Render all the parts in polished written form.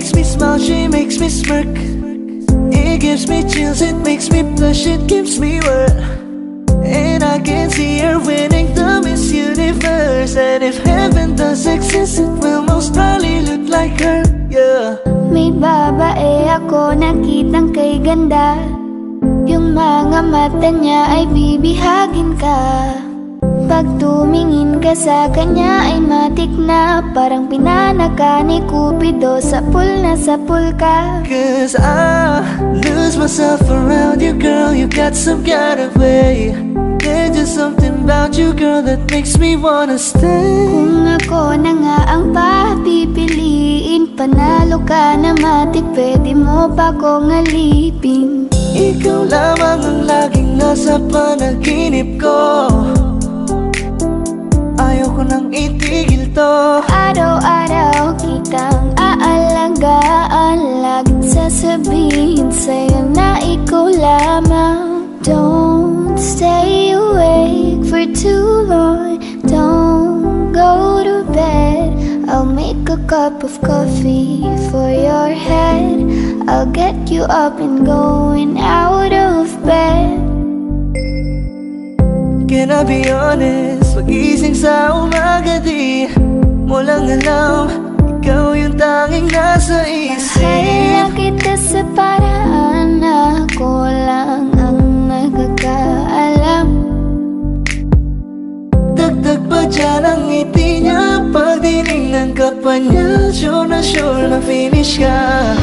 makes me smile, she makes me smirk. It gives me chills, it makes me blush, it gives me work. And I can see her winning the Miss Universe. And if heaven does exist, it will most probably look like her, yeah. May babae ako nakitang kay ganda. Yung mga mata niya ay bibihagin ka. Pag tumingin ka sa kanya ay matik na parang pinanaka ni Cupido. Sapul na sapul ka. Cause I lose myself around you, girl. You got some kind of way. There's just something about you, girl, that makes me wanna stay. Kung ako na nga ang papipiliin, panalo ka na matik, pwede mo pa kong alipin. Ikaw lamang ang laging nasa panaginip ko. Ayaw ko nang itigil to. Araw-araw kitang aalagaan, laging sasabihin sa'yo na ikaw lamang. Don't stay awake for too long, don't go to bed. I'll make a cup of coffee for your head. I'll get you up and going out of bed. Can I be honest? Pag-ising sa umaga di mo lang alam, ikaw yung tanging nasa isip. Mahal kita sa paraan na ako lang ang nagkakaalam. Dagdag pa dyan ang ngiti niya, pag tinignan ka pa niya, sure na finish ka.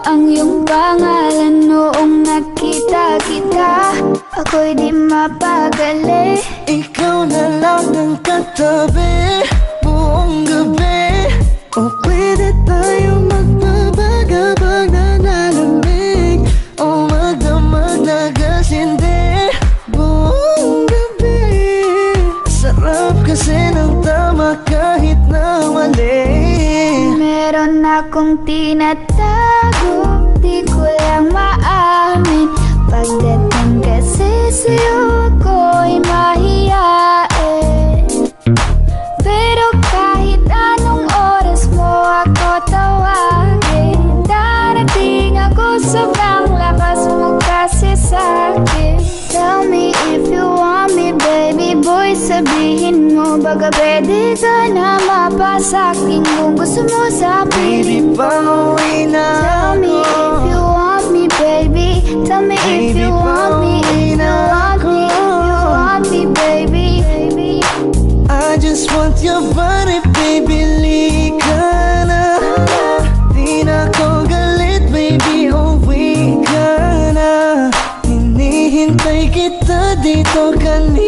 ang iyong pangalan noong nakita kita. Ako'y di mapagali. Ikaw na lang ang katabi buong gabi. O pwede tayo magpabagabag na lalamig, o magdamag na gasindi buong gabi. Sarap kasi ng tama kahit na mali. Meron akong tinatago, di ko lang maamin. Pagdating kasi sa'yo ako'y mahiyain. Pero kahit anong oras mo ako tawagin, darating ako, sobrang lakas mo kasi sa'kin. Tell me if you want me, baby boy, sabihin mo baga pwede ka na mapasaking kung gusto mo sa Baby, piling ko. pauwi na Tell me if you want me, baby. Tell me if you want me, if you want me, if you want me, baby. I just want your body, baby, lika na. Di na ko galit, baby, uwi ka na. Hinihintay kita dito kanina.